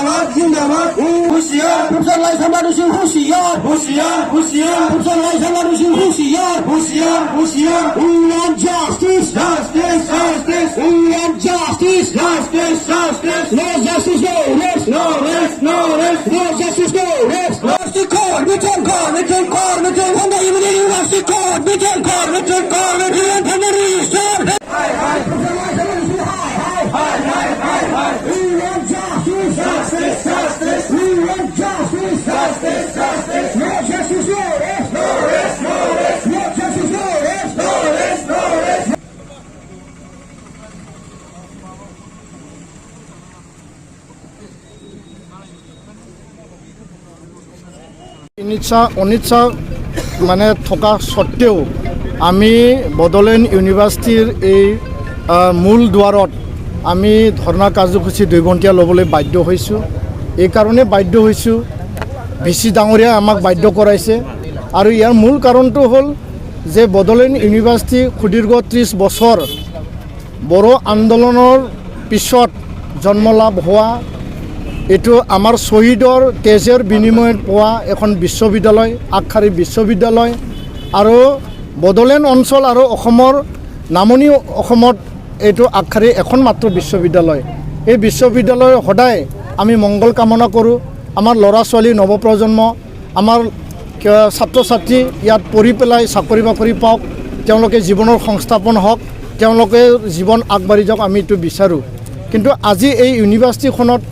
जिंदाबाद जिंदाबाद होशियार फुटबॉल समारोह होशियार होशियार होशियार फुटबॉल समारोह होशियार होशियार होशियार Indian justice justice justice Indian justice justice justice no justice no rest no rest no rest no justice no rest University court return Honda University court return restart hi Indian justice justice justice Indian justice justice justice no justice no rest no rest no rest no justice no rest no rest no rest অনিচ্ছা মানে থকা সত্ত্বেও আমি বডোলেণ্ড ইউনিভাৰ্চিটিৰ এই মূল দুৱাৰত আমি ধৰ্ণা কাৰ্যসূচী 2 ঘণ্টীয়া ল'বলৈ বাধ্য হৈছোঁ। এই কাৰণে বাধ্য হৈছোঁ ভিচি ডাঙৰীয়াই আমাক বাধ্য কৰাইছে আৰু ইয়াৰ মূল কাৰণটো হ'ল যে বডোলেণ্ড ইউনিভাৰ্চিটি সুদীৰ্ঘ 30 বছৰ বড়ো আন্দোলনৰ পিছত জন্ম লাভ হোৱা এইটো আমাৰ শহীদৰ তেজৰ বিনিময়ত পোৱা এখন বিশ্ববিদ্যালয় আগশাৰী বিশ্ববিদ্যালয় আৰু বডোলেণ্ড অঞ্চল আৰু অসমৰ নামনি অসমত এইটো আগশাৰী এখন মাত্ৰ বিশ্ববিদ্যালয়। এই বিশ্ববিদ্যালয় সদায় আমি মংগল কামনা কৰোঁ। আমাৰ ল'ৰা ছোৱালী নৱপ্ৰজন্ম আমাৰ ছাত্ৰ ছাত্ৰী ইয়াত পঢ়ি পেলাই চাকৰি বাকৰি পাওক, তেওঁলোকে জীৱনৰ সংস্থাপন হওক, তেওঁলোকে জীৱন আগবাঢ়ি যাওক, আমি এইটো বিচাৰোঁ। কিন্তু আজি এই ইউনিভাৰ্চিটিখনত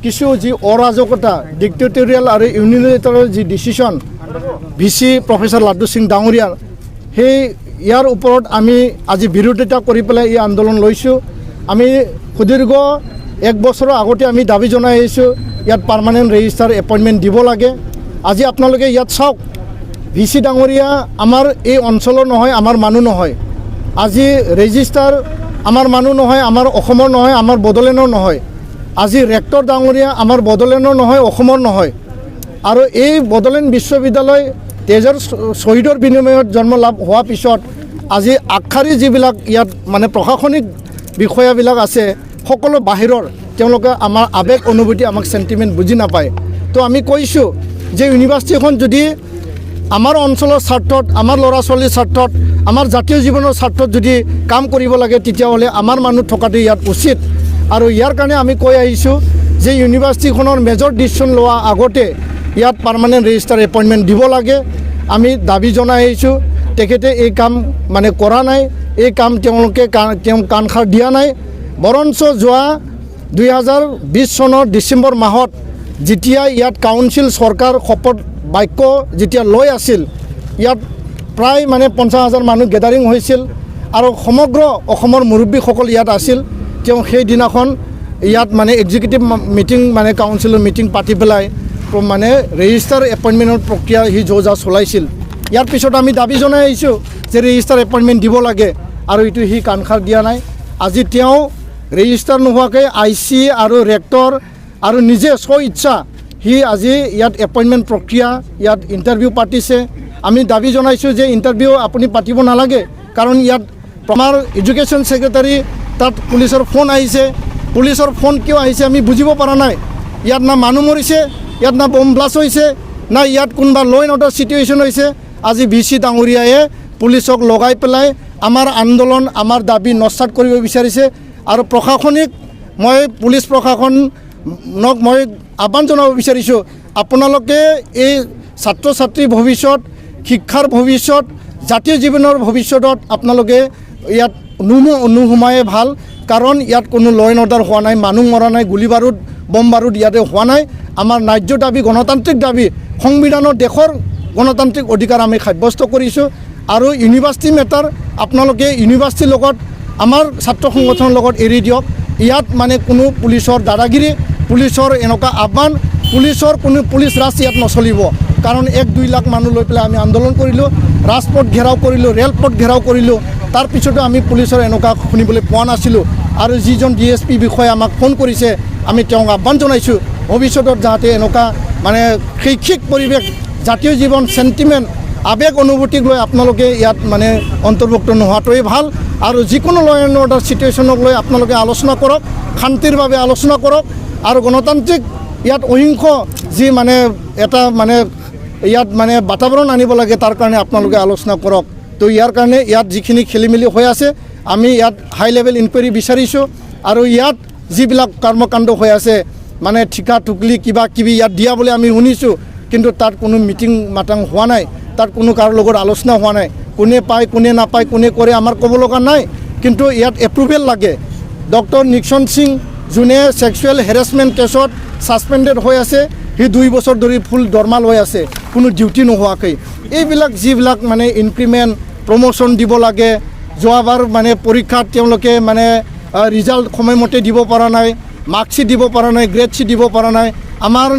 কিছু যি অৰাজকতা ডিক্টেটৰিয়েল আৰু ইউনিলেটাৰেল যি ডিচিশ্যন ভিচি প্ৰফেচাৰ লাড্ডু সিং ডাঙৰীয়াৰ সেই ইয়াৰ ওপৰত আমি আজি বিৰোধিতা কৰি পেলাই এই আন্দোলন লৈছোঁ। আমি সুদীৰ্ঘ 1 বছৰৰ আগতে আমি দাবী জনাই আহিছোঁ ইয়াত পাৰ্মানেণ্ট ৰেজিষ্টাৰ এপইণ্টমেণ্ট দিব লাগে। আজি আপোনালোকে ইয়াত চাওক ভিচি ডাঙৰীয়া আমাৰ এই অঞ্চলৰ নহয়, আমাৰ মানুহ নহয়। আজি ৰেজিষ্টাৰ আমাৰ মানুহ নহয়, আমাৰ অসমৰ নহয়, আমাৰ বডোলেণ্ডৰ নহয়। আজি ৰেক্টৰ ডাঙৰীয়া আমাৰ বডোলেণ্ডৰ নহয়, অসমৰ নহয়। আৰু এই বডোলেণ্ড বিশ্ববিদ্যালয় তেজৰ শ্বহীদৰ বিনিময়ত জন্ম লাভ হোৱাৰ পিছত আজি আগশাৰী যিবিলাক ইয়াত মানে প্ৰশাসনিক বিষয়াবিলাক আছে সকলো বাহিৰৰ, তেওঁলোকে আমাৰ আৱেগ অনুভূতি আমাক চেণ্টিমেণ্ট বুজি নাপায়। তো আমি কৈছোঁ যে ইউনিভাৰ্চিটিখন যদি আমাৰ অঞ্চলৰ স্বাৰ্থত, আমাৰ ল'ৰা ছোৱালীৰ স্বাৰ্থত, আমাৰ জাতীয় জীৱনৰ স্বাৰ্থত যদি কাম কৰিব লাগে তেতিয়াহ'লে আমাৰ মানুহ থকাটো ইয়াত উচিত। আৰু ইয়াৰ কাৰণে আমি কৈ আহিছোঁ যে ইউনিভাৰ্চিটিখনৰ মেজৰ ডিচিশ্যন লোৱা আগতে ইয়াত পাৰ্মানেণ্ট ৰেজিষ্টাৰ এপইণ্টমেণ্ট দিব লাগে। আমি দাবী জনাই আহিছোঁ। তেখেতে এই কাম মানে কৰা নাই, এই কাম তেওঁলোকে কাণসাৰ দিয়া নাই। বৰঞ্চ যোৱা 2020 চনৰ ডিচেম্বৰ মাহত যেতিয়া ইয়াত কাউন্সিল চৰকাৰ শপত বাক্য যেতিয়া লৈ আছিল, ইয়াত প্ৰায় মানে 50,000 মানুহ গেডাৰিং হৈছিল আৰু সমগ্ৰ অসমৰ মুৰব্বীসকল ইয়াত আছিল। তেওঁ সেইদিনাখন ইয়াত মানে এক্সিকিউটিভ মিটিং মানে কাউন্সিলৰ মিটিং পাতি পেলাই মানে ৰেজিষ্টাৰ এপইণ্টমেণ্টৰ প্ৰক্ৰিয়া সি যা চলাইছিল। ইয়াৰ পিছত আমি দাবী জনাই আহিছোঁ যে ৰেজিষ্টাৰ এপইণ্টমেণ্ট দিব লাগে আৰু এইটো সি কাণসাৰ দিয়া নাই। আজি তেওঁ ৰেজিষ্টাৰ নোহোৱাকৈ IC আৰু ৰেক্টৰ আৰু নিজে স্ব ইচ্ছা সি আজি ইয়াত এপইণ্টমেণ্ট প্ৰক্ৰিয়া ইয়াত ইণ্টাৰভিউ পাতিছে। আমি দাবী জনাইছোঁ যে ইণ্টাৰভিউ আপুনি পাতিব নালাগে, কাৰণ ইয়াত আমাৰ এডুকেশ্যন ছেক্ৰেটাৰী তাত পুলিচৰ ফোন আহিছে। পুলিচৰ ফোন কিয় আহিছে আমি বুজিব পৰা নাই। ইয়াত না মানুহ মৰিছে, ইয়াত না বম ব্লাষ্ট হৈছে, না ইয়াত কোনোবা ল' এণ্ড অৰ্ডাৰ চিটুৱেশ্যন হৈছে। আজি ভিচি ডাঙৰীয়াই পুলিচক লগাই পেলাই আমাৰ আন্দোলন, আমাৰ দাবী নস্যাৎ কৰিব বিচাৰিছে। আৰু প্ৰশাসনিক মই পুলিচ প্ৰশাসনক মই আহ্বান জনাব বিচাৰিছোঁ, আপোনালোকে এই ছাত্ৰ ছাত্ৰীৰ ভৱিষ্যত, শিক্ষাৰ ভৱিষ্যত, জাতীয় জীৱনৰ ভৱিষ্যতত আপোনালোকে ইয়াত নোসোমায়ে ভাল। কাৰণ ইয়াত কোনো ল' এণ্ড অৰ্ডাৰ হোৱা নাই, মানুহ মৰা নাই, গুলি বাৰুদ বম বাৰুদ ইয়াতে হোৱা নাই। আমাৰ ন্যায্য দাবী, গণতান্ত্ৰিক দাবী, সংবিধানৰ দেশৰ গণতান্ত্ৰিক অধিকাৰ আমি সাব্যস্ত কৰিছোঁ। আৰু ইউনিভাৰ্চিটি মেটাৰ আপোনালোকে ইউনিভাৰ্চিটিৰ লগত আমাৰ ছাত্ৰ সংগঠনৰ লগত এৰি দিয়ক। ইয়াত মানে কোনো পুলিচৰ দাদাগিৰি, পুলিচৰ এনেকুৱা আহ্বান, পুলিচৰ কোনো পুলিচ ৰাজ ইয়াত নচলিব। কাৰণ 1-2 লাখ মানুহ লৈ পেলাই আমি আন্দোলন কৰিলোঁ, ৰাজপথ ঘেৰাও কৰিলোঁ, ৰেলপথ ঘেৰাও কৰিলোঁ। তাৰপিছতো আমি পুলিচৰ এনেকুৱা শুনিবলৈ পোৱা নাছিলোঁ। আৰু যিজন DSP বিষয়াই আমাক ফোন কৰিছে, আমি তেওঁক আহ্বান জনাইছোঁ ভৱিষ্যতত যাতে এনেকুৱা মানে শৈক্ষিক পৰিৱেশ, জাতীয় জীৱন, চেণ্টিমেণ্ট, আৱেগ অনুভূতিক লৈ আপোনালোকে ইয়াত মানে অন্তৰ্ভুক্ত নোহোৱাটোৱেই ভাল। আৰু যিকোনো ল' এণ্ড অৰ্ডাৰ চিটুৱেশ্যনক লৈ আপোনালোকে আলোচনা কৰক, শান্তিৰ বাবে আলোচনা কৰক আৰু গণতান্ত্ৰিক ইয়াত অহিংস যি মানে এটা মানে ইয়াত মানে বাতাবৰণ আনিব লাগে তাৰ কাৰণে আপোনালোকে আলোচনা কৰক তো ইয়াৰ কাৰণে ইয়াত যিখিনি খেলি মেলি হৈ আছে আমি ইয়াত হাই লেভেল ইনকুৱাৰী বিচাৰিছোঁ আৰু ইয়াত যিবিলাক কৰ্মকাণ্ড হৈ আছে মানে ঠিকা টুকলি কিবা কিবি ইয়াত দিয়া বুলি আমি শুনিছোঁ কিন্তু তাত কোনো মিটিং মাটাং হোৱা নাই তাত কোনো কাৰো লগত আলোচনা হোৱা নাই কোনে পায় কোনে নাপায় কোনে কৰে আমাৰ ক'ব লগা নাই কিন্তু ইয়াত এপ্ৰুভেল লাগে ডক্টৰ নিক্সন সিং যোনে সেক্সুৱেল হেৰাছমেণ্ট কেছত ছাছপেণ্ডেড হৈ আছে সি 2 বছৰ ধৰি ফুল দৰমাল হৈ আছে কোনো ডিউটি নোহোৱাকৈ এইবিলাক যিবিলাক মানে ইনক্ৰিমেণ্ট প্ৰমোশ্যন দিব লাগে যোৱাবাৰ মানে পৰীক্ষাত তেওঁলোকে মানে ৰিজাল্ট সময়মতে দিব পৰা নাই মাৰ্কশ্বিট দিব পৰা নাই গ্ৰেড শ্বীট দিব পৰা নাই আমাৰ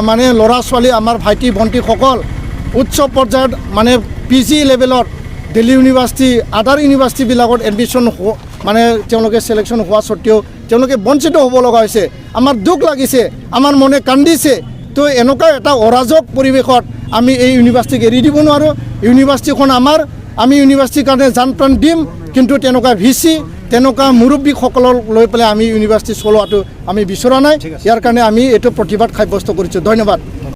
মানে ল'ৰা ছোৱালী আমাৰ ভাইটি ভণ্টিসকল উচ্চ পৰ্যায়ত মানে PG লেভেলত দিল্লী ইউনিভাৰ্চিটি আদাৰ ইউনিভাৰ্চিটিবিলাকত এডমিশ্যন মানে তেওঁলোকে চিলেকশ্যন হোৱা স্বত্তেও তেওঁলোকে বঞ্চিত হ'ব লগা হৈছে আমাৰ দুখ লাগিছে আমাৰ মনে কান্দিছে তো এনেকুৱা এটা অৰাজক পৰিৱেশত আমি এই ইউনিভাৰ্চিটিক এৰি দিব নোৱাৰোঁ ইউনিভাৰ্চিটিখন আমাৰ আমি ইউনিভাৰ্চিটিৰ কাৰণে জান প্ৰাণ দিম কিন্তু তেনেকুৱা ভিচি তেনেকুৱা মুৰব্বীসকলক লৈ পেলাই আমি ইউনিভাৰ্চিটি চলোৱাটো আমি বিচৰা নাই ইয়াৰ কাৰণে আমি এইটো প্ৰতিবাদ সাব্যস্ত কৰিছোঁ ধন্যবাদ